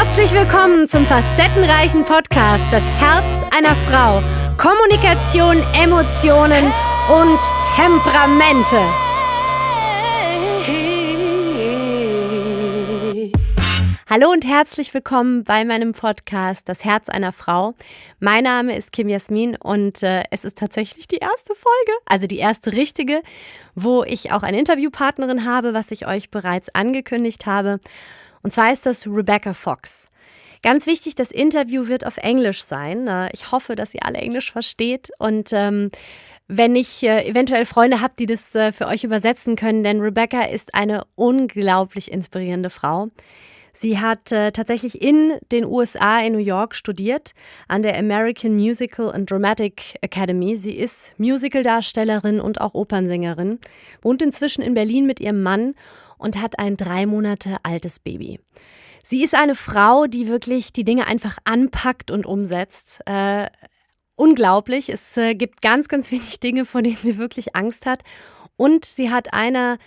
Herzlich willkommen zum facettenreichen Podcast Das Herz einer Frau. Kommunikation, Emotionen und Temperamente. Hallo und herzlich willkommen bei meinem Podcast Das Herz einer Frau. Mein Name ist Kim Jasmin und es ist tatsächlich die erste Folge, also die erste richtige, wo ich auch eine Interviewpartnerin habe, was ich euch bereits angekündigt habe. Und zwar ist das Rebecca Fox. Ganz wichtig, das Interview wird auf Englisch sein. Ich hoffe, dass ihr alle Englisch versteht und wenn ich eventuell Freunde habt, die das für euch übersetzen können, denn Rebecca ist eine unglaublich inspirierende Frau. Sie hat tatsächlich in den USA in New York studiert, an der American Musical and Dramatic Academy. Sie ist Musicaldarstellerin und auch Opernsängerin, wohnt inzwischen in Berlin mit ihrem Mann und hat ein 3 Monate altes Baby. Sie ist eine Frau, die wirklich die Dinge einfach anpackt und umsetzt. Unglaublich. Es gibt ganz, ganz wenig Dinge, vor denen sie wirklich Angst hat. Und sie hat eine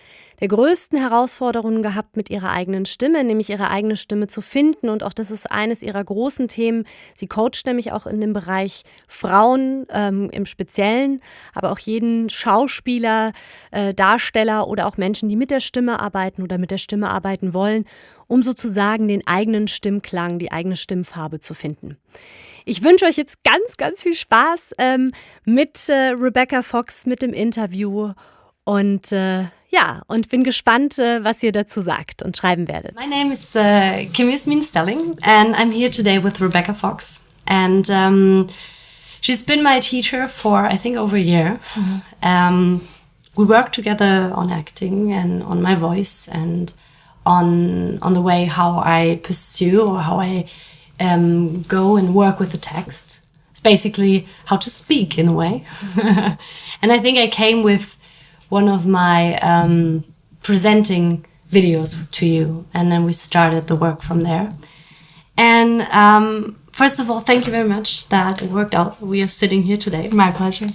der größten Herausforderungen gehabt mit ihrer eigenen Stimme, nämlich ihre eigene Stimme zu finden. Und auch das ist eines ihrer großen Themen. Sie coacht nämlich auch in dem Bereich Frauen im Speziellen, aber auch jeden Schauspieler, Darsteller oder auch Menschen, die mit der Stimme arbeiten oder mit der Stimme arbeiten wollen, um sozusagen den eigenen Stimmklang, die eigene Stimmfarbe zu finden. Ich wünsche euch jetzt ganz, ganz viel Spaß mit Rebecca Fox, mit dem Interview und und bin gespannt, was ihr dazu sagt und schreiben werdet. My name is Kim Jasmin Stelling and I'm here today with Rebecca Fox. And she's been my teacher for, I think, over a year. We worked together on acting and on my voice and on the way how I pursue or how I go and work with the text. It's basically how to speak in a way. And I think I came with one of my presenting videos to you, and then we started the work from there. And first of all, thank you very much that it worked out. We are sitting here today. My pleasure.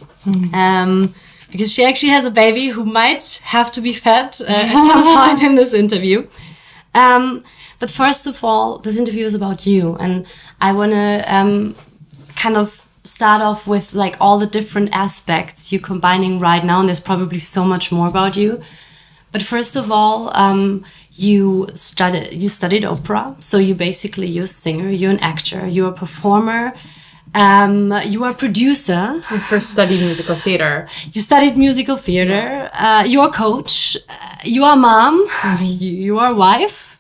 Because she actually has a baby who might have to be fed at some point in this interview. But first of all, this interview is about you, and I want to kind of start off with like all the different aspects you're combining right now, and there's probably so much more about you. But first of all, you studied opera, so you're a singer, you're an actor, you're a performer, you are a producer. I first studied musical theater. You studied musical theater. You're a coach. You are a mom. You are a wife.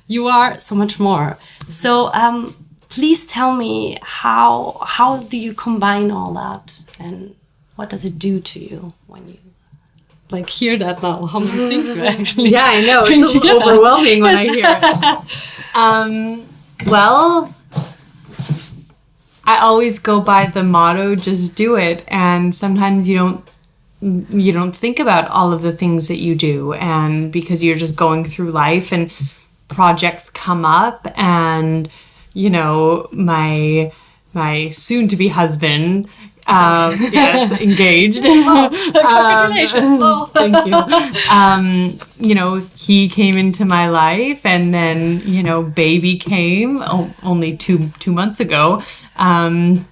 You are so much more. So please tell me how do you combine all that, and what does it do to you when you like hear that now? How many things you actually Yeah, I know. It's overwhelming when I hear it. Well, I always go by the motto, just do it. And sometimes you don't think about all of the things that you do, and because you're just going through life and projects come up, and you know, my soon-to-be husband, yes, engaged. Congratulations! Thank you. You know, he came into my life, and then you know, baby came only two months ago, and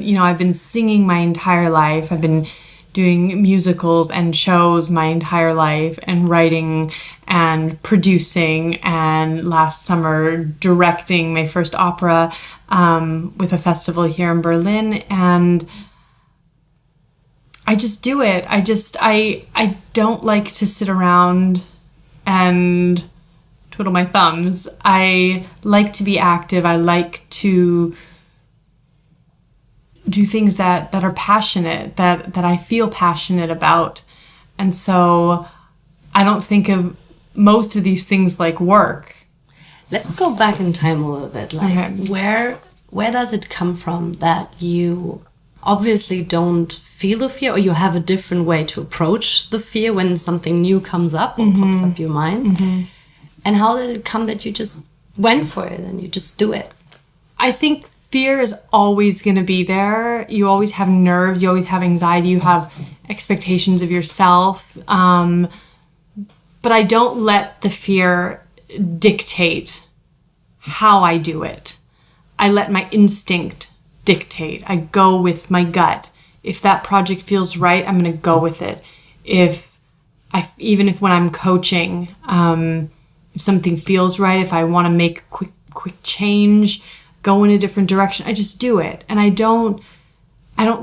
you know, I've been singing my entire life. I've been doing musicals and shows my entire life, and writing and producing, and last summer directing my first opera with a festival here in Berlin. And I just do it. I don't like to sit around and twiddle my thumbs. I like to be active. I like to do things that are passionate, that I feel passionate about. And so I don't think of most of these things like work. Let's go back in time a little bit. Like, okay. Where does it come from that you obviously don't feel the fear, or you have a different way to approach the fear when something new comes up or pops up your mind? Mm-hmm. And how did it come that you just went for it and you just do it? I think fear is always going to be there. You always have nerves. You always have anxiety. You have expectations of yourself. But I don't let the fear dictate how I do it. I let my instinct dictate. I go with my gut. If that project feels right, I'm going to go with it. Even if when I'm coaching, if something feels right, if I want to make a quick change, go in a different direction, I just do it. And I don't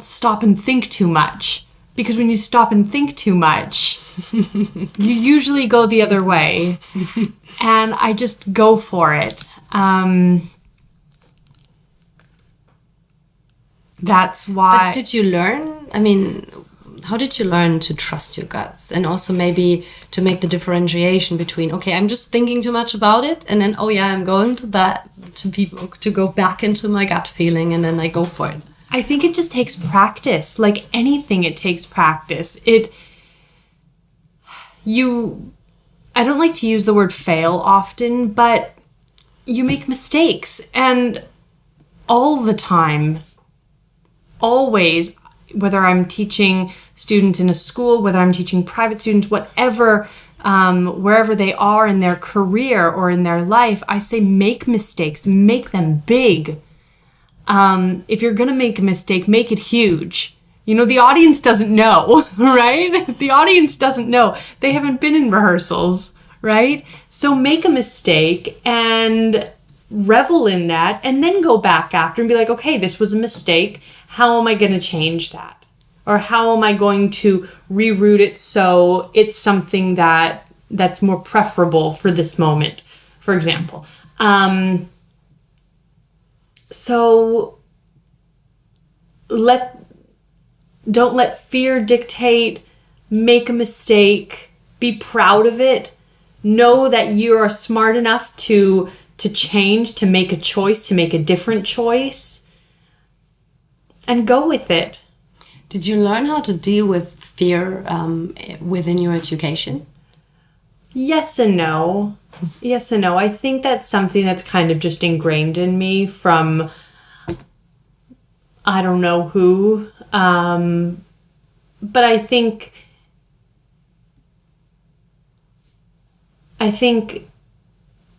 stop and think too much, because when you stop and think too much, you usually go the other way. And I just go for it. That's why. But did you learn? I mean, how did you learn to trust your guts, and also maybe to make the differentiation between, okay, I'm just thinking too much about it, and then, oh yeah, I'm going to go back into my gut feeling, and then I go for it? I think it just takes practice. Like anything, it takes practice. I don't like to use the word fail often, but you make mistakes, and all the time, always, whether I'm teaching students in a school, whether I'm teaching private students, whatever, wherever they are in their career or in their life, I say make mistakes, make them big. If you're going to make a mistake, make it huge. The audience doesn't know, right? The audience doesn't know. They haven't been in rehearsals, right? So make a mistake and revel in that, and then go back after and be like, okay, this was a mistake. How am I going to change that? Or how am I going to reroute it so it's something that's more preferable for this moment, for example. So don't let fear dictate. Make a mistake. Be proud of it. Know that you are smart enough to change, to make a choice, to make a different choice. And go with it. Did you learn how to deal with fear within your education? Yes and no. Yes and no. I think that's something that's kind of just ingrained in me from I don't know who. But I think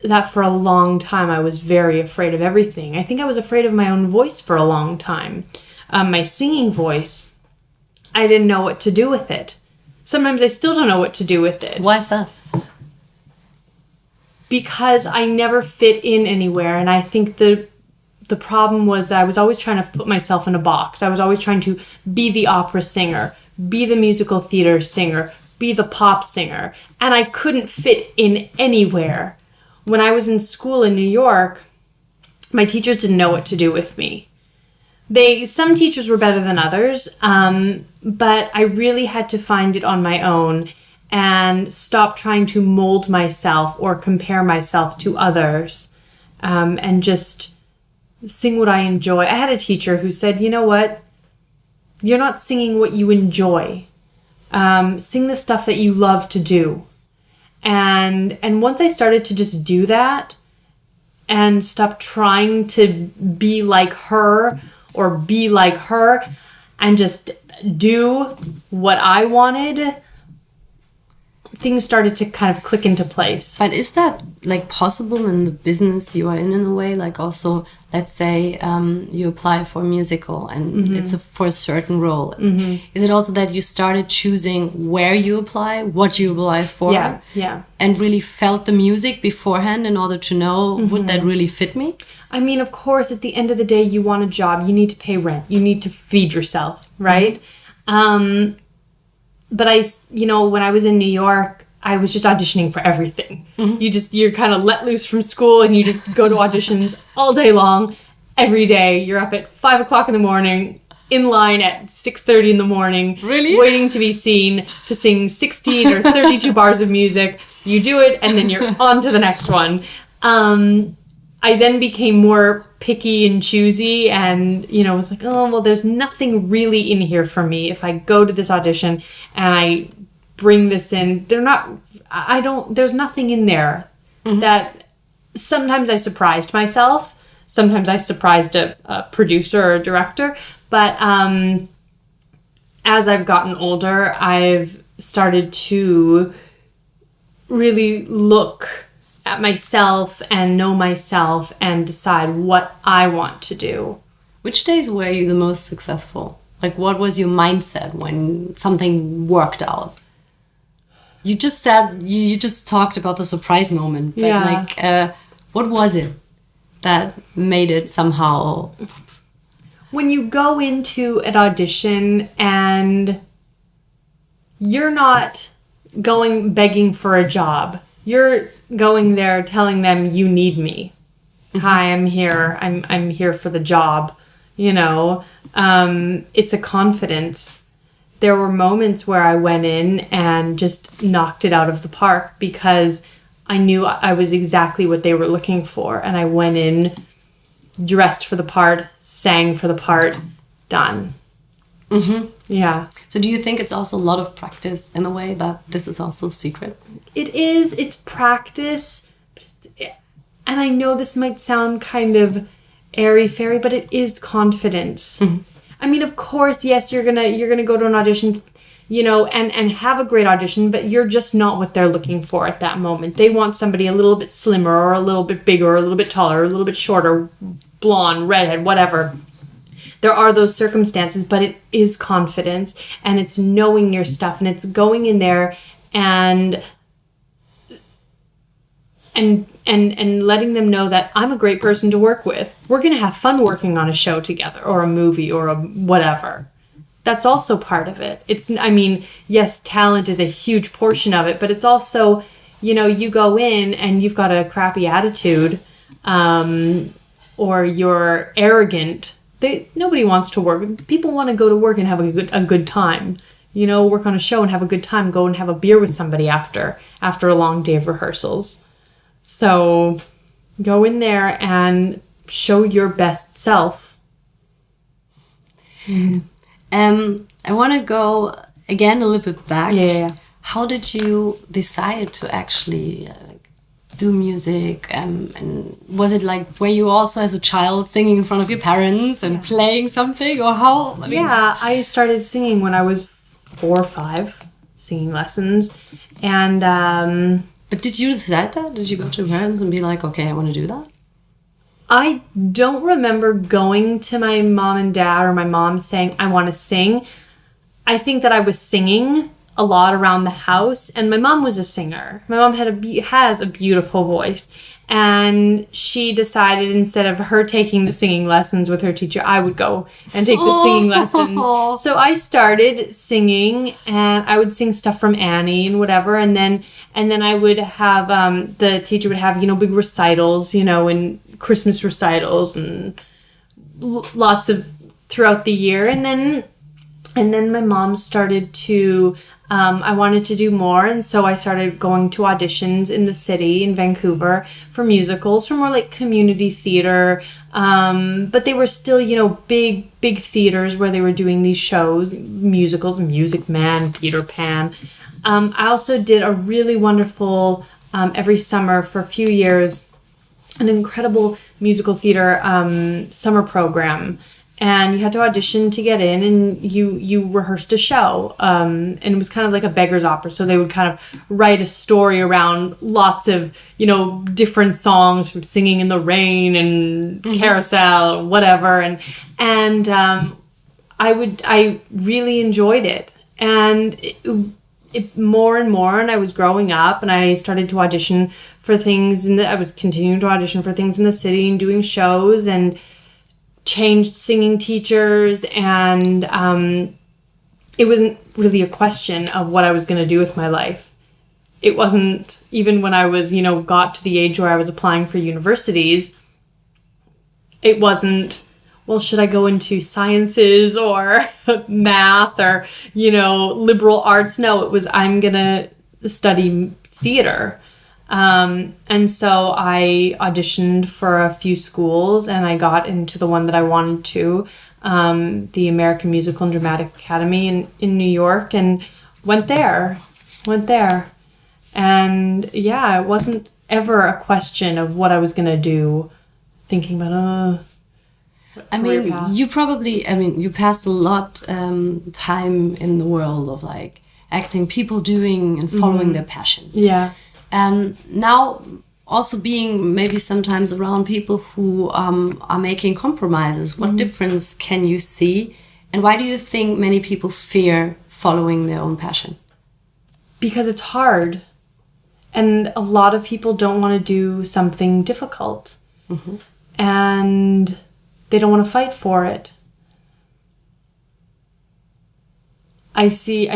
that for a long time I was very afraid of everything. I think I was afraid of my own voice for a long time. My singing voice, I didn't know what to do with it. Sometimes I still don't know what to do with it. Why is that? Because I never fit in anywhere. And I think the problem was that I was always trying to put myself in a box. I was always trying to be the opera singer, be the musical theater singer, be the pop singer. And I couldn't fit in anywhere. When I was in school in New York, my teachers didn't know what to do with me. Some teachers were better than others, but I really had to find it on my own and stop trying to mold myself or compare myself to others, and just sing what I enjoy. I had a teacher who said, you know what? You're not singing what you enjoy. Sing the stuff that you love to do. And once I started to just do that and stop trying to be like her or be like her and just do what I wanted, things started to kind of click into place. But is that like possible in the business you are in a way? Like also, let's say you apply for a musical and it's for a certain role. Is it also that you started choosing where you apply, what you apply for? Yeah. And really felt the music beforehand in order to know, would that really fit me? I mean, of course, at the end of the day, you want a job. You need to pay rent. You need to feed yourself, right? But when I was in New York, I was just auditioning for everything. You're kind of let loose from school and you just go to auditions all day long, every day. You're up at 5 o'clock in the morning, in line at 6:30 in the morning, really waiting to be seen to sing 16 or 32 bars of music. You do it and then you're on to the next one. I then became more picky and choosy and, was like, oh, well, there's nothing really in here for me. If I go to this audition and I bring this in, there's nothing in there that sometimes I surprised myself. Sometimes I surprised a producer or a director. But as I've gotten older, I've started to really look at myself and know myself and decide what I want to do. Which days were you the most successful? Like, what was your mindset when something worked out? You just said, you just talked about the surprise moment. But like, what was it that made it somehow? When you go into an audition and you're not going begging for a job, you're going there telling them you need me. Hi, I'm here. I'm here for the job. You know, it's a confidence. There were moments where I went in and just knocked it out of the park because I knew I was exactly what they were looking for. And I went in, dressed for the part, sang for the part, done. Mm-hmm. Yeah. So do you think it's also a lot of practice in a way that this is also a secret? It is. It's practice. And I know this might sound kind of airy-fairy, but it is confidence. Mm-hmm. I mean, of course, yes, you're gonna go to an audition, you know, and have a great audition, but you're just not what they're looking for at that moment. They want somebody a little bit slimmer or a little bit bigger or a little bit taller or a little bit shorter, blonde, redhead, whatever. There are those circumstances, but it is confidence and it's knowing your stuff and it's going in there and letting them know that I'm a great person to work with. We're going to have fun working on a show together or a movie or a whatever. That's also part of it. I mean, yes, talent is a huge portion of it, but it's also, you know, you go in and you've got a crappy attitude, or you're arrogant. Nobody wants to work. People want to go to work and have a good time. You know, work on a show and have a good time. Go and have a beer with somebody after a long day of rehearsals. So go in there and show your best self. Mm-hmm. I want to go again a little bit back. Yeah. How did you decide to actually do music? And was it like, were you also as a child singing in front of your parents and playing something, or how? I mean, I started singing when I was 4 or 5, singing lessons, and. But did you decide that? Did you go to your parents and be like, okay, I want to do that? I don't remember going to my mom and dad or my mom saying, I want to sing. I think that I was singing a lot around the house, and my mom was a singer. My mom has a beautiful voice, and she decided instead of her taking the singing lessons with her teacher, I would go and take the singing lessons. So I started singing, and I would sing stuff from Annie and whatever, and then I would have the teacher would have, you know, big recitals, you know, and Christmas recitals and lots of throughout the year, and then my mom started to. I wanted to do more, and so I started going to auditions in the city, in Vancouver, for musicals, for more like community theater, but they were still, you know, big theaters where they were doing these shows, musicals, Music Man, Peter Pan. I also did a really wonderful, every summer for a few years, an incredible musical theater summer program. And you had to audition to get in, and you rehearsed a show. And it was kind of like a beggar's opera. So they would kind of write a story around lots of, you know, different songs from Singing in the Rain and Carousel, whatever. And I really enjoyed it. And it more and more, and I was growing up, and I started to audition for things, I was continuing to audition for things in the city and doing shows, and changed singing teachers, and it wasn't really a question of what I was going to do with my life. It wasn't, even when I was, you know, got to the age where I was applying for universities, it wasn't, well, should I go into sciences or math or, you know, liberal arts? No, it was, I'm going to study theater. And so I auditioned for a few schools, and I got into the one that I wanted to, the American Musical and Dramatic Academy in New York, and went there. And yeah, it wasn't ever a question of what I was going to do, thinking about, you passed a lot time in the world of like acting, people doing and following their passion. Yeah. Now, also being maybe sometimes around people who are making compromises. What difference can you see? And why do you think many people fear following their own passion? Because it's hard. And a lot of people don't want to do something difficult. And they don't want to fight for it. I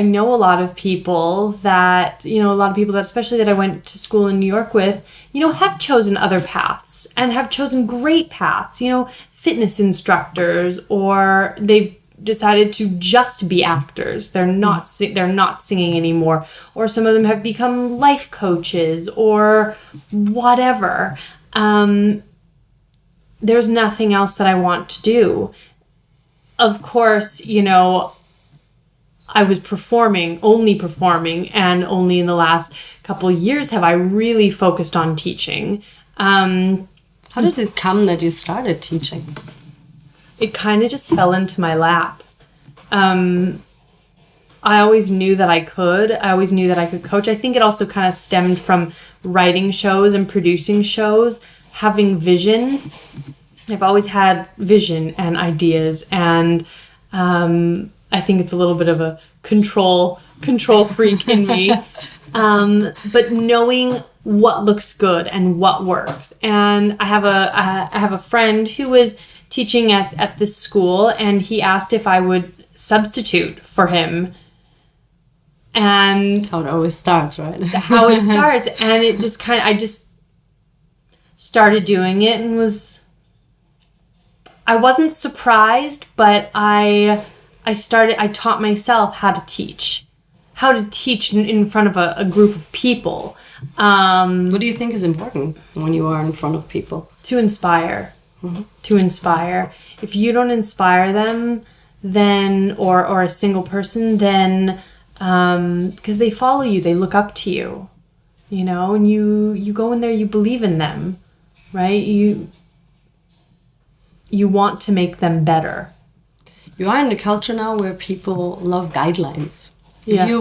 know a lot of people that, especially that I went to school in New York with, have chosen other paths and have chosen great paths, fitness instructors, or they've decided to just be actors. They're not singing anymore, or some of them have become life coaches or whatever. There's nothing else that I want to do. Of course, I was only performing, and only in the last couple of years have I really focused on teaching. How did it come that you started teaching? It kind of just fell into my lap. I always knew that I could. I always knew that I could coach. I think it also kind of stemmed from writing shows and producing shows, having vision. I've always had vision and ideas, and I think it's a little bit of a control freak in me. But knowing what looks good and what works. And I have a friend who was teaching at this school, and he asked if I would substitute for him. And that's how it always starts, right? How it starts. And it just I just started doing it, and I wasn't surprised, but I taught myself how to teach in front of a group of people. What do you think is important when you are in front of people? To inspire. To inspire. If you don't inspire them, then, or a single person, then, because they follow you, they look up to you, and you go in there, you believe in them, right? You want to make them better. You are in a culture now where people love guidelines. Yeah. If you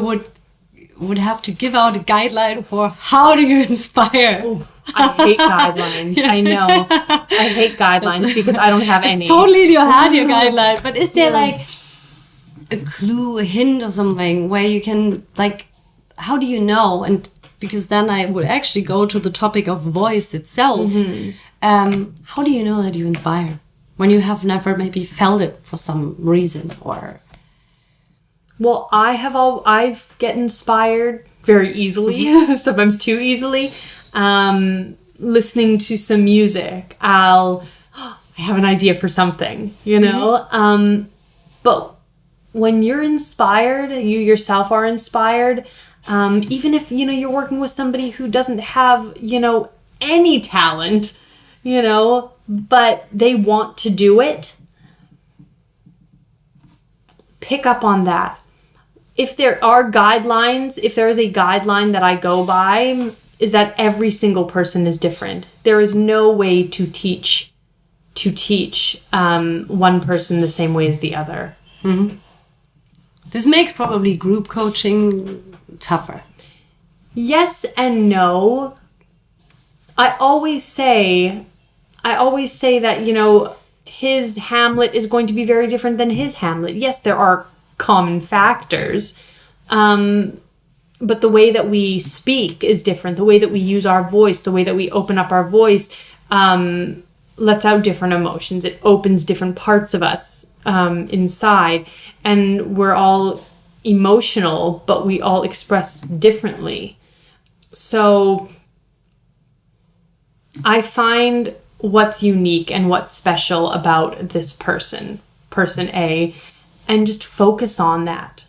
would have to give out a guideline for how do you inspire? Ooh, I hate guidelines. Yes. I know. I hate guidelines because I don't have any. It's totally in your head, your guideline. But is there like a clue, a hint or something where you can, like, how do you know? And because then I would actually go to the topic of voice itself. How do you know that you inspire? When you have never maybe felt it for some reason, or... Well, I get inspired very easily, sometimes too easily. Listening to some music, I have an idea for something, but when you're inspired, you yourself are inspired, even if, you're working with somebody who doesn't have, any talent, but they want to do it, pick up on that. If there are guidelines, if there is a guideline that I go by, is that every single person is different. There is no way to teach one person the same way as the other. This makes probably group coaching tougher. Yes and no. I always say that, his Hamlet is going to be very different than his Hamlet. Yes, there are common factors, but the way that we speak is different. The way that we use our voice, the way that we open up our voice, lets out different emotions. It opens different parts of us inside, and we're all emotional, but we all express differently. So I find what's unique and what's special about this person A, and just focus on that.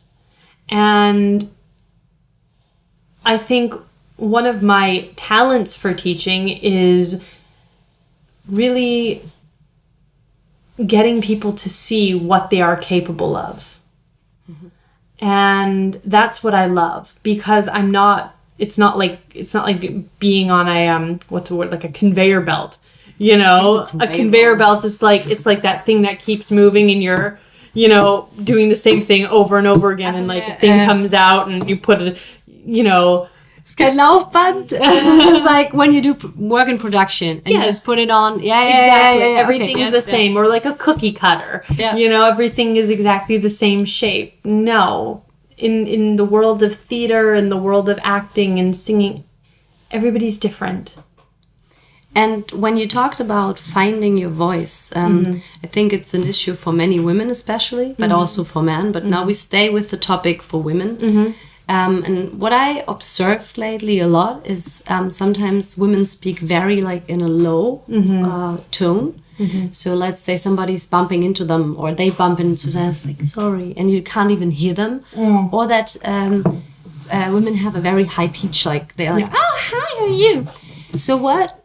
And I think one of my talents for teaching is really getting people to see what they are capable of. And that's what I love, because it's not like being on a like a conveyor belt. A conveyor belt is it's like that thing that keeps moving, and you're doing the same thing over and over again, and the thing comes out, and you put it, It's kein Laufband. It's like when you do work in production and you just put it on. Yeah. Everything is the same, or like a cookie cutter. Yeah. You know, everything is exactly the same shape. No, in the world of theater and the world of acting and singing, everybody's different. And when you talked about finding your voice, I think it's an issue for many women especially, but also for men. But now we stay with the topic for women. And what I observed lately a lot is sometimes women speak very like in a low tone. So let's say somebody's bumping into them, or they bump into them, like sorry, and you can't even hear them. Or that women have a very high pitch, like they're like, oh, hi, how are you? So what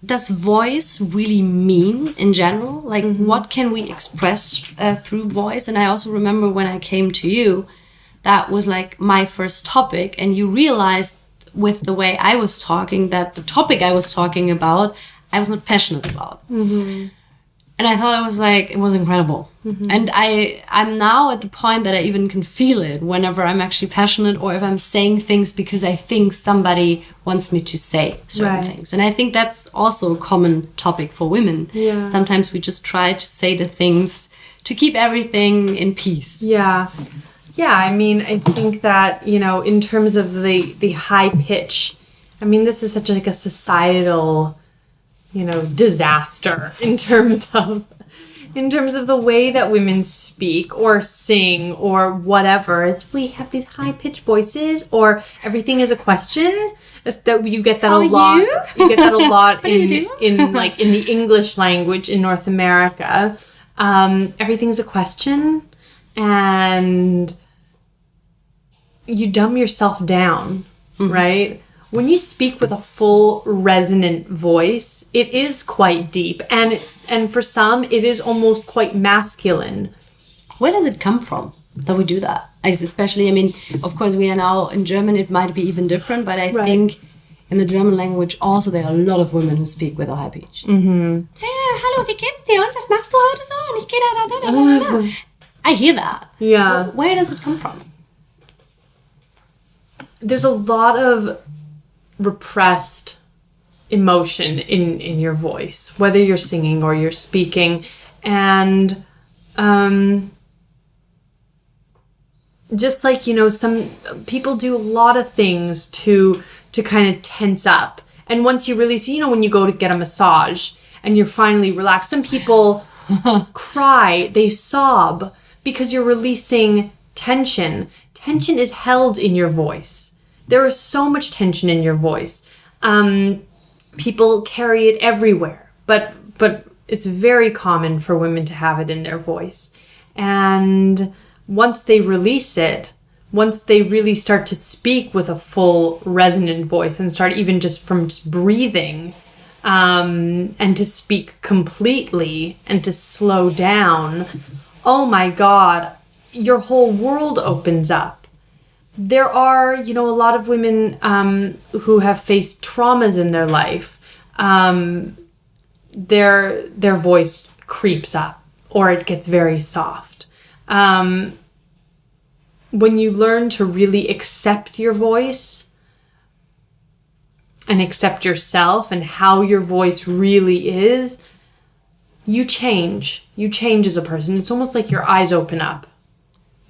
does voice really mean in general? Like what can we express through voice? And I also remember when I came to you, that was like my first topic, and you realized with the way I was talking that the topic I was talking about I was not passionate about. And I thought it was incredible. And I'm now at the point that I even can feel it whenever I'm actually passionate, or if I'm saying things because I think somebody wants me to say certain things. And I think that's also a common topic for women. Yeah. Sometimes we just try to say the things to keep everything in peace. Yeah. Yeah, I mean, I think that, you know, in terms of the high pitch, I mean, this is such like a societal, you know, disaster in terms of the way that women speak or sing or whatever. It's we have these high pitched voices, or everything is a question. That you get that a lot. You get that a lot in like in the English language in North America. Everything is a question, and you dumb yourself down, right? When you speak with a full resonant voice, it is quite deep, and for some it is almost quite masculine. Where does it come from that we do that? Especially, I mean, of course we are now in German, it might be even different, but I think in the German language also there are a lot of women who speak with a high pitch. Hallo, wie geht's dir? Und was machst du heute so? Und ich gehe da. I hear that. Yeah. So where does it come from? There's a lot of repressed emotion in your voice, whether you're singing or you're speaking, and just like, you know, some people do a lot of things to kind of tense up, and once you release, you know, when you go to get a massage and you're finally relaxed, some people cry, they sob because you're releasing tension. Tension is held in your voice. There is so much tension in your voice. People carry it everywhere, but it's very common for women to have it in their voice. And once they release it, once they really start to speak with a full resonant voice and start even just from just breathing, and to speak completely and to slow down, oh my God, your whole world opens up. There are, you know, a lot of women who have faced traumas in their life. Their voice creeps up, or it gets very soft. When you learn to really accept your voice and accept yourself and how your voice really is, you change. You change as a person. It's almost like your eyes open up.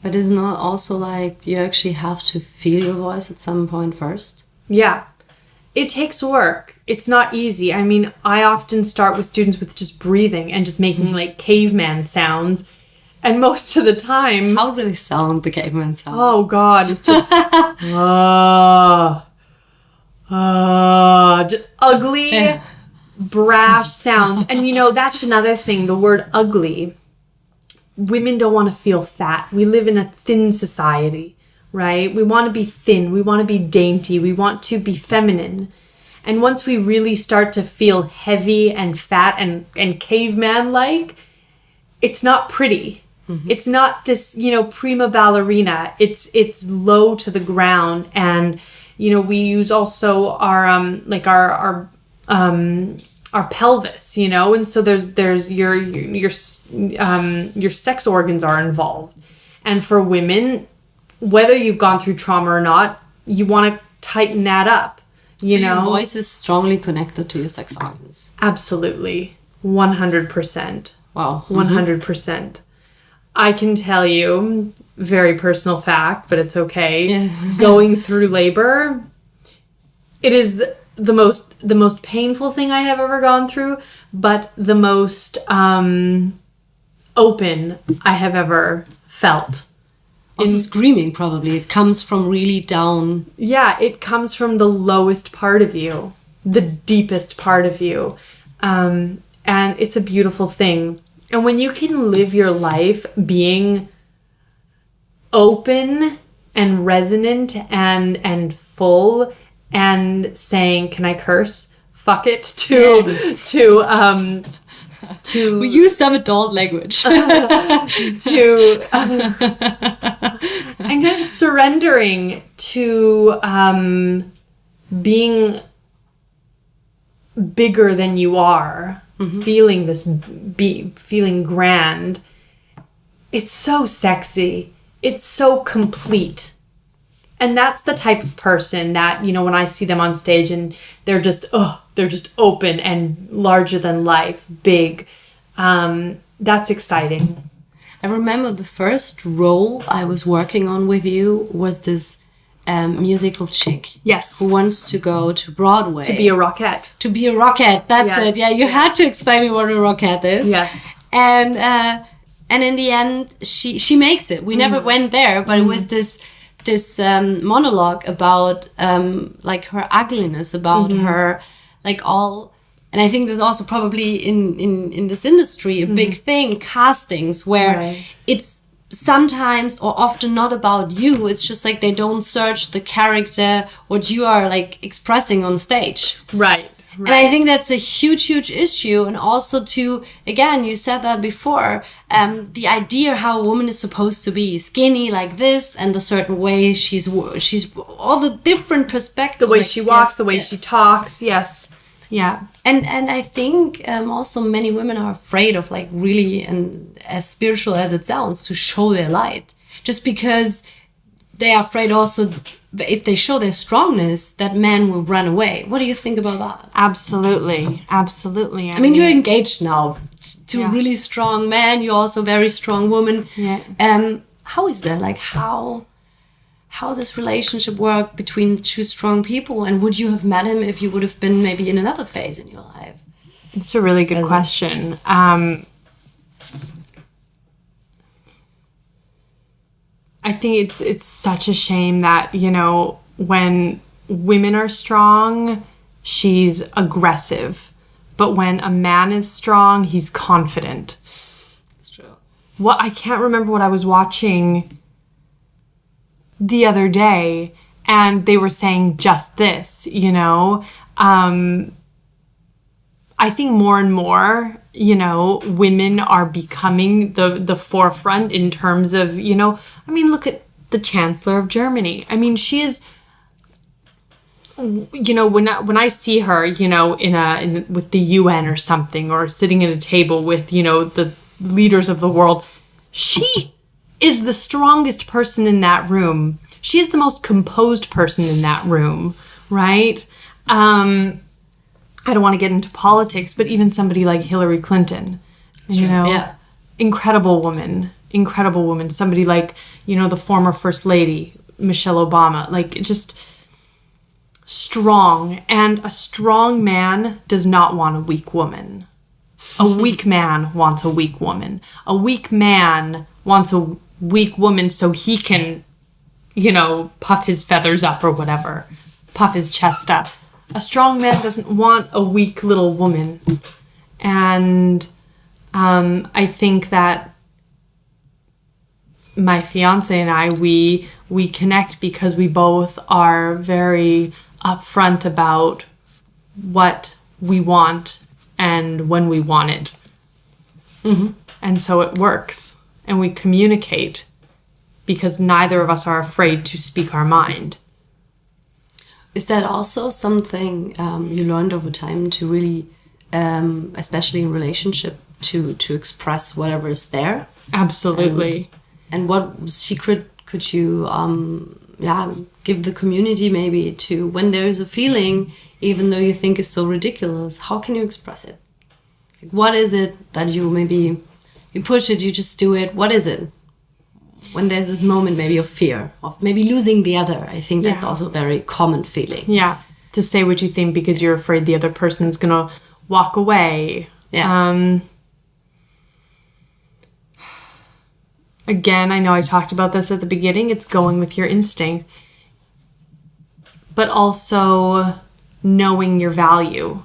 But isn't it also like you actually have to feel your voice at some point first? Yeah. It takes work. It's not easy. I mean, I often start with students with just breathing and just making like caveman sounds. And most of the time... How do they sound, the caveman sound? Oh, God. It's just... ugly, brash sounds. And, you know, that's another thing. The word ugly... Women don't want to feel fat. We live in a thin society, right? We want to be thin. We want to be dainty. We want to be feminine. And once we really start to feel heavy and fat and caveman-like, it's not pretty. It's not this, you know, prima ballerina. It's low to the ground. And, you know, we use also our pelvis, you know, and so there's your sex organs are involved. And for women, whether you've gone through trauma or not, you want to tighten that up. You know, your voice is strongly connected to your sex organs. Absolutely. 100%. Wow. 100%. I can tell you, very personal fact, but it's okay. Going through labor, it is the most painful thing I have ever gone through, but the most open I have ever felt. Also screaming, probably. It comes from really down. Yeah, it comes from the lowest part of you, the deepest part of you. And it's a beautiful thing. And when you can live your life being open and resonant and full and saying, can I curse? Fuck it, to we use some adult language. and kind of surrendering to being bigger than you are, feeling feeling grand. It's so sexy. It's so complete. And that's the type of person that, you know, when I see them on stage and they're just open and larger than life, big. That's exciting. I remember the first role I was working on with you was this musical chick. Yes. Who wants to go to Broadway. To be a rockette. To be a rockette. That's Yes. it. Yeah, you had to explain me what a rockette is. Yes. And in the end, she makes it. We never went there, but it was this monologue about like her ugliness, about her like all. And I think there's also probably in this industry a big thing, castings, where it's sometimes or often not about you. It's just like they don't search the character, what you are like expressing on stage. Right. And I think that's a huge issue. And also to, again, you said that before, the idea how a woman is supposed to be skinny like this and the certain way she's all the different perspectives. The way she walks, the way she talks. Yes. Yeah. And I think also many women are afraid of like really, and as spiritual as it sounds, to show their light. Just because they are afraid also if they show their strongness, that men will run away. What do you think about that? Absolutely. Absolutely. I mean, you're engaged now to a really strong man. You're also a very strong woman. Yeah. How is that? Like how this relationship worked between two strong people? And would you have met him if you would have been maybe in another phase in your life? It's a really good question. I think it's such a shame that, you know, when women are strong, she's aggressive. But when a man is strong, he's confident. It's true. I can't remember what I was watching the other day, and they were saying just this, you know. I think more and more, you know, women are becoming the forefront in terms of, you know, I mean, look at the Chancellor of Germany. I mean, she is, you know, when I see her, you know, with the UN or something, or sitting at a table with, you know, the leaders of the world, she is the strongest person in that room. She is the most composed person in that room, right? I don't want to get into politics, but even somebody like Hillary Clinton, you know, incredible woman, somebody like, you know, the former First Lady, Michelle Obama, like just strong. And a strong man does not want a weak woman. A weak man wants a weak woman. A weak man wants a weak woman so he can, you know, puff his feathers up or whatever, puff his chest up. A strong man doesn't want a weak little woman. And I think that my fiance and I, we connect because we both are very upfront about what we want and when we want it. Mm-hmm. And so it works. And we communicate because neither of us are afraid to speak our mind. Is that also something you learned over time to really, especially in relationship, to express whatever is there? Absolutely. And what secret could you give the community maybe to when there is a feeling, even though you think is so ridiculous, how can you express it? Like, what is it that you push it, you just do it? What is it? When there's this moment maybe of fear, of maybe losing the other. I think that's also a very common feeling. Yeah, to say what you think because you're afraid the other person's going to walk away. Yeah. Again, I know I talked about this at the beginning. It's going with your instinct. But also knowing your value.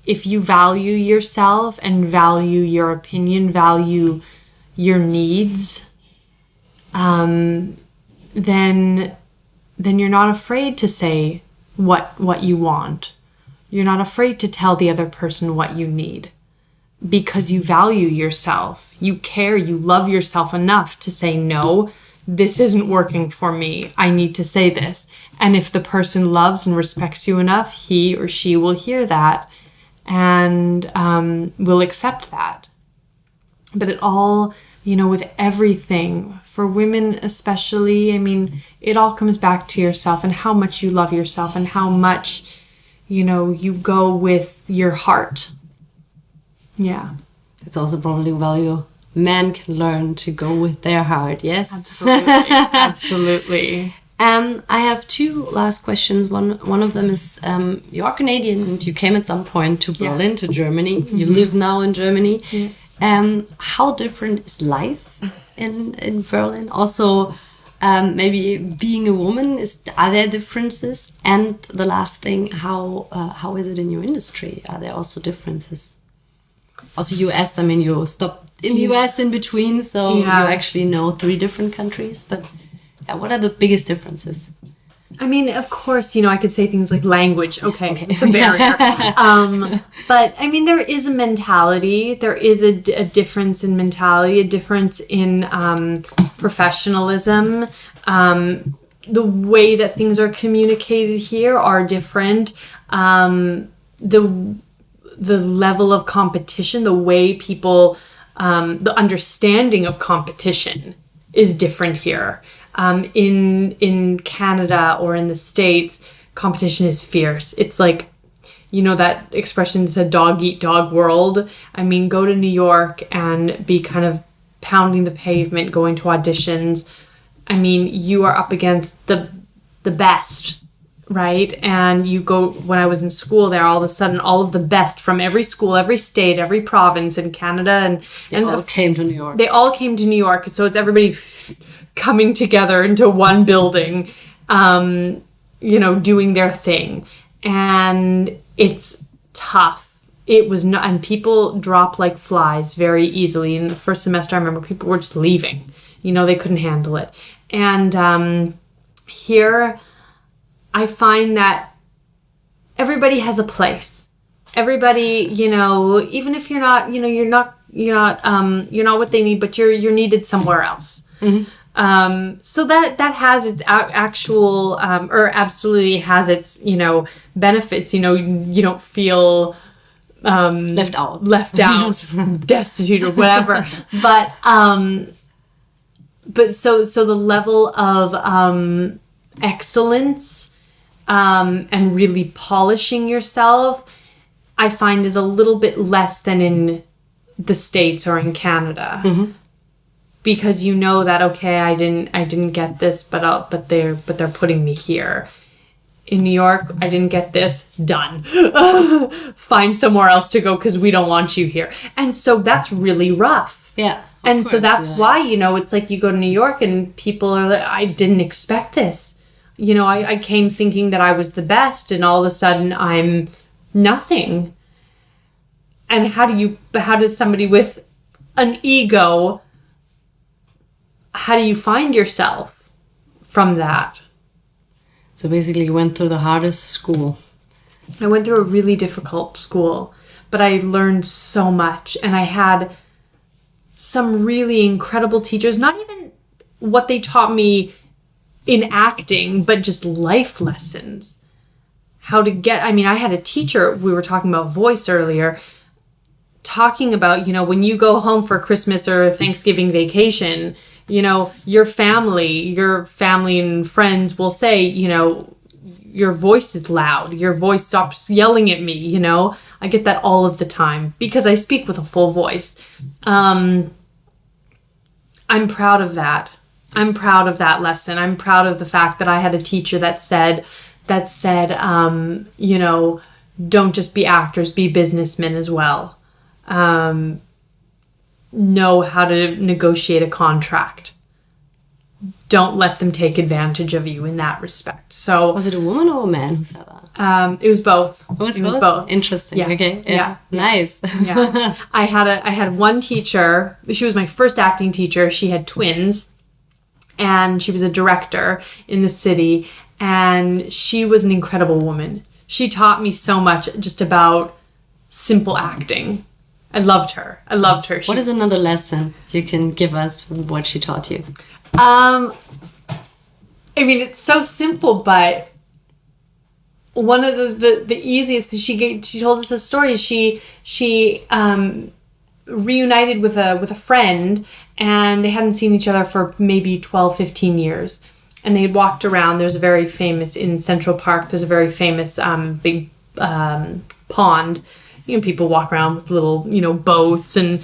If you value yourself and value your opinion, value your needs, then you're not afraid to say what you want. You're not afraid to tell the other person what you need because you value yourself. You care, you love yourself enough to say, no, this isn't working for me. I need to say this. And if the person loves and respects you enough, he or she will hear that and will accept that. But it all, with everything, for women especially, I mean, it all comes back to yourself and how much you love yourself and how much, you go with your heart. Yeah. It's also probably a value men can learn to go with their heart, yes? Absolutely. Absolutely. I have two last questions. One of them is, you're Canadian and you came at some point to Berlin, to Germany. Mm-hmm. You live now in Germany. Yeah. How different is life in Berlin? Also, maybe being a woman, are there differences? And the last thing, how is it in your industry? Are there also differences? Also US, I mean, you stopped in the US in between, so you actually know 3 different countries. But what are the biggest differences? I mean, of course, I could say things like language. Okay. It's a barrier. But I mean, there is a mentality. There is a difference in mentality, a difference in professionalism. The way that things are communicated here are different. The level of competition, the way people, the understanding of competition is different here. In Canada or in the States, competition is fierce. It's like, that expression, it's a dog-eat-dog world. I mean, go to New York and be kind of pounding the pavement, going to auditions. I mean, you are up against the best, right? And you go, when I was in school there, all of a sudden, all of the best from every school, every state, every province in Canada. And they all came to New York. They all came to New York. So it's everybody coming together into one building, doing their thing. And it's tough. It was not, and people drop like flies very easily. In the first semester, I remember people were just leaving. They couldn't handle it. And here, I find that everybody has a place. Everybody, even if you're not what they need, but you're needed somewhere else. Mm-hmm. So that has its actual, or absolutely has its, benefits. You don't feel left out, destitute or whatever. But so the level of excellence and really polishing yourself, I find, is a little bit less than in the States or in Canada. Mm-hmm. Because that, okay, I didn't get this, but they're putting me here. In New York, I didn't get this, done. Find somewhere else to go because we don't want you here. And so that's really rough. Yeah. And so that's why, it's like you go to New York and people are like, I didn't expect this. I came thinking that I was the best and all of a sudden I'm nothing. And how does somebody with an ego, how do you find yourself from that? So basically you went through the hardest school. I went through a really difficult school, but I learned so much. And I had some really incredible teachers, not even what they taught me in acting, but just life lessons. I had a teacher, we were talking about voice earlier, talking about, when you go home for Christmas or Thanksgiving vacation, your family and friends will say, your voice is loud. Your voice stops yelling at me, I get that all of the time because I speak with a full voice. I'm proud of that. I'm proud of that lesson. I'm proud of the fact that I had a teacher that said, don't just be actors, be businessmen as well. Know how to negotiate a contract. Don't let them take advantage of you in that respect. So, was it a woman or a man who said that? It was both. It was both. Interesting. Yeah. Okay. Yeah. Nice. Yeah. I had one teacher. She was my first acting teacher. She had twins, and she was a director in the city. And she was an incredible woman. She taught me so much just about simple acting. I loved her. What is another lesson you can give us from what she taught you? It's so simple, but one of the easiest, she told us a story. She reunited with a friend, and they hadn't seen each other for maybe 12, 15 years. And they had walked around. There's a very famous, in Central Park, there's a very famous big pond. People walk around with little, boats. And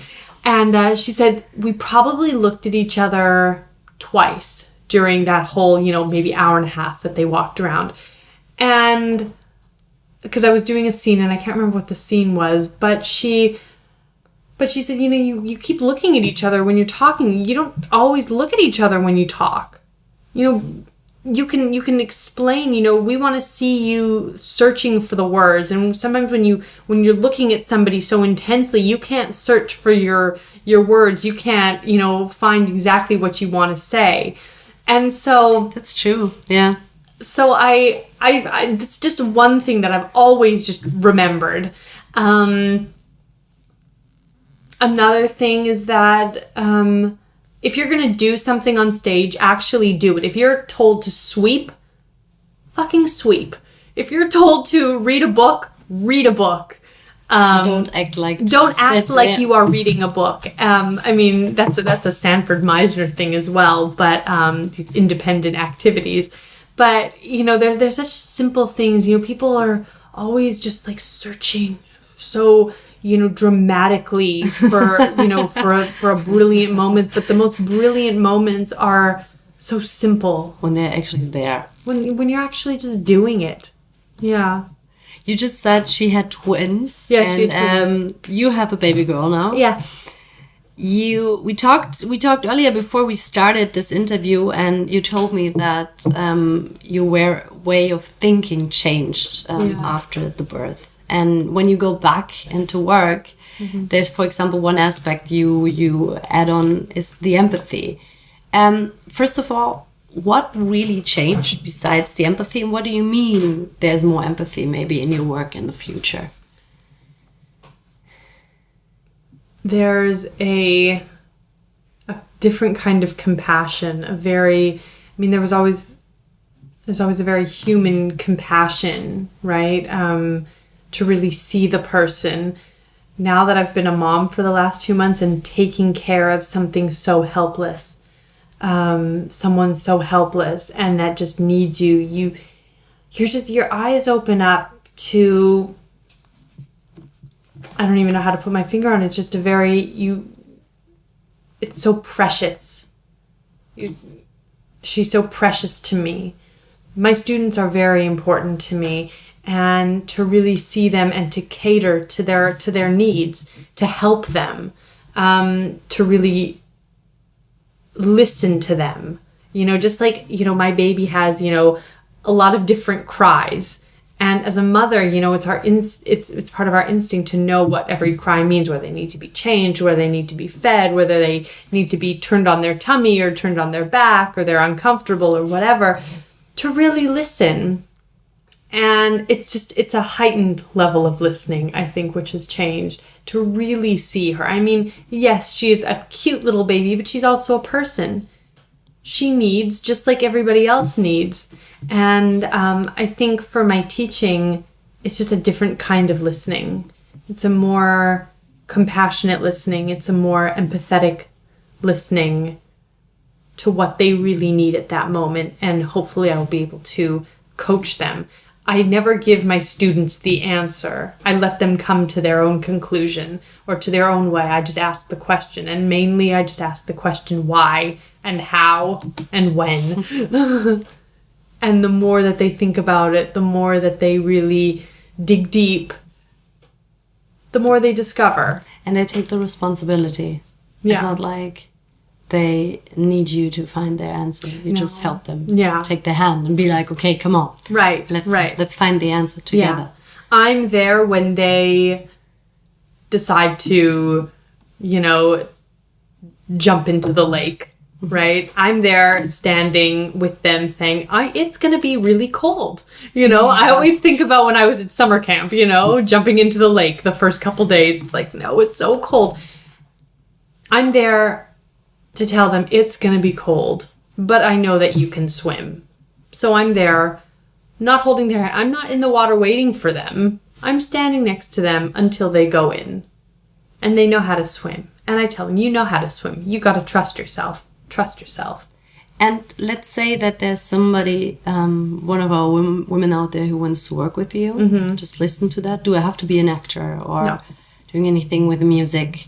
she said, we probably looked at each other twice during that whole, maybe hour and a half that they walked around. And because I was doing a scene, and I can't remember what the scene was, but she said, you keep looking at each other when you're talking. You don't always look at each other when you talk. You can explain, we want to see you searching for the words. And sometimes when you're looking at somebody so intensely, you can't search for your words. You can't, find exactly what you want to say. And so that's true. Yeah. So I it's just one thing that I've always just remembered. Another thing is that, if you're going to do something on stage, actually do it. If you're told to sweep, fucking sweep. If you're told to read a book, read a book. Don't act like you are reading a book. That's a Sanford Meisner thing as well, but these independent activities. But, they're such simple things. People are always just like searching so dramatically for a brilliant moment, but the most brilliant moments are so simple when they're actually there, when you're actually just doing it. Yeah. You just said she had twins. Yeah, and she had twins. You have a baby girl now. Yeah. We talked earlier before we started this interview, and you told me that your way of thinking changed after the birth. And when you go back into work, there's, for example, one aspect you add on is the empathy. First of all, what really changed besides the empathy? And what do you mean there's more empathy maybe in your work in the future? There's a different kind of compassion, there's always a very human compassion, right? To really see the person. Now that I've been a mom for the last 2 months and taking care of something so helpless, someone so helpless and that just needs you, your eyes open up to, I don't even know how to put my finger on it. It's just it's so precious. She's so precious to me. My students are very important to me. And to really see them and to cater to their needs, to help them, to really listen to them. Just like, my baby has, a lot of different cries. And as a mother, it's part of our instinct to know what every cry means, whether they need to be changed, whether they need to be fed, whether they need to be turned on their tummy or turned on their back, or they're uncomfortable or whatever, to really listen. And it's a heightened level of listening, I think, which has changed, to really see her. Yes, she is a cute little baby, but she's also a person. She needs just like everybody else needs. And I think for my teaching, it's just a different kind of listening. It's a more compassionate listening. It's a more empathetic listening. to what they really need at that moment. And hopefully I'll be able to coach them. I never give my students the answer. I let them come to their own conclusion or to their own way. I just ask the question. And mainly I just ask the question why and how and when. And the more that they think about it, the more that they really dig deep, the more they discover. And they take the responsibility. Yeah. It's not like they need you to find their answer. You just help them. Yeah. Take their hand and be like, okay, come on. Right. Let's find the answer together. Yeah. I'm there when they decide to, jump into the lake. Right? I'm there standing with them saying, it's going to be really cold. I always think about when I was at summer camp, jumping into the lake the first couple days. It's like, no, it's so cold. I'm there to tell them it's going to be cold, but I know that you can swim. So I'm there not holding their hand. I'm not in the water waiting for them. I'm standing next to them until they go in. And they know how to swim. And I tell them, you know how to swim. You got to trust yourself. Trust yourself. And let's say that there's somebody, one of our women out there who wants to work with you. Mm-hmm. Just listen to that. Do I have to be an actor or doing anything with music?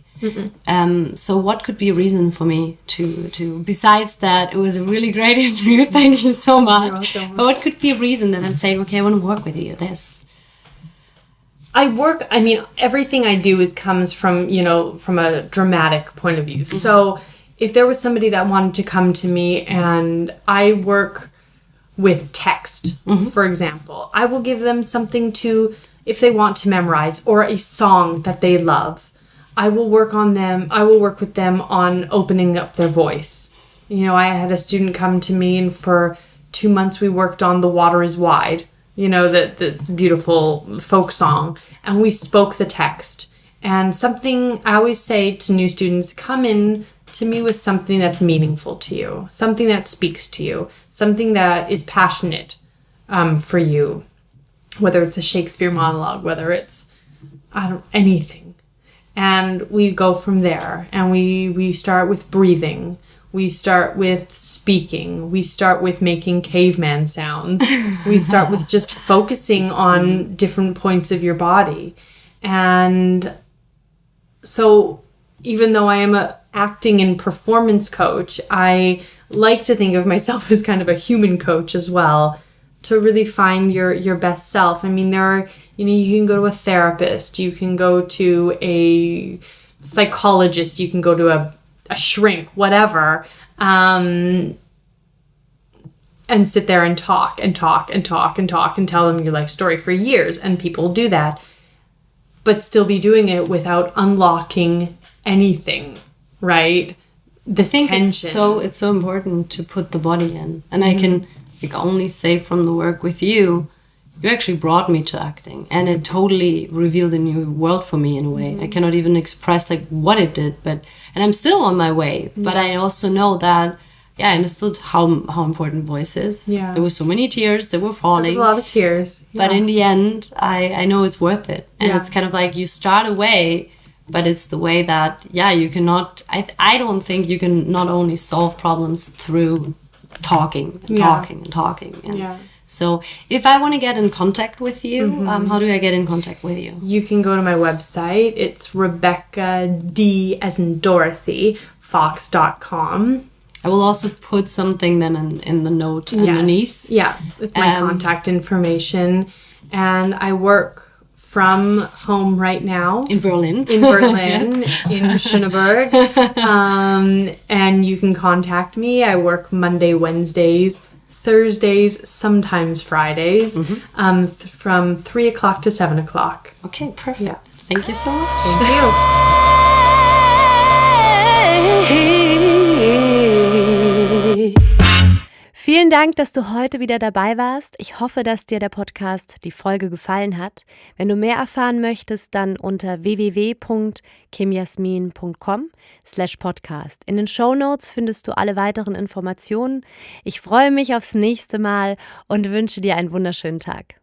So what could be a reason for me to besides that it was a really great interview, thank you so much. But what could be a reason that I'm saying, okay, I want to work with you? Everything I do comes from a dramatic point of view. So if there was somebody that wanted to come to me and I work with text, for example, I will give them something if they want to memorize or a song that they love. I will work with them on opening up their voice. I had a student come to me and for 2 months we worked on The Water is Wide, the beautiful folk song, and we spoke the text. And something I always say to new students, come in to me with something that's meaningful to you, something that speaks to you, something that is passionate for you, whether it's a Shakespeare monologue, whether it's anything. And we go from there, and we start with breathing. We start with speaking. We start with making caveman sounds. We start with just focusing on different points of your body. And so even though I am a acting and performance coach, I like to think of myself as kind of a human coach as well, to really find your best self. I mean, there are, you can go to a therapist, you can go to a psychologist, you can go to a shrink, whatever, and sit there and talk and tell them your life story for years. And people do that, but still be doing it without unlocking anything, right? This tension. It's so important to put the body in. And I can only say from the work with you actually brought me to acting, and it totally revealed a new world for me in a way. I cannot even express what it did, and I'm still on my way. But I also know that I understood how important voice is. Yeah. There were so many tears that were falling. There's a lot of tears. Yeah. But in the end, I know it's worth it. And it's kind of like you start a way, but it's the way that you cannot. I don't think you can not only solve problems through talking. So if I want to get in contact with you, how do I get in contact with you? You can go to my website. It's Rebecca D as in Dorothy Fox.com. I will also put something then in the note underneath. Yeah, with my contact information. And I work from home right now. In Berlin. In Schöneberg. And you can contact me. I work Monday, Wednesdays, Thursdays, sometimes Fridays, from 3 o'clock to 7 o'clock. Okay, perfect. Yeah. Thank you so much. Thank you. Vielen Dank, dass du heute wieder dabei warst. Ich hoffe, dass dir der Podcast, die Folge gefallen hat. Wenn du mehr erfahren möchtest, dann unter www.kimyasmin.com/podcast. In den Shownotes findest du alle weiteren Informationen. Ich freue mich aufs nächste Mal und wünsche dir einen wunderschönen Tag.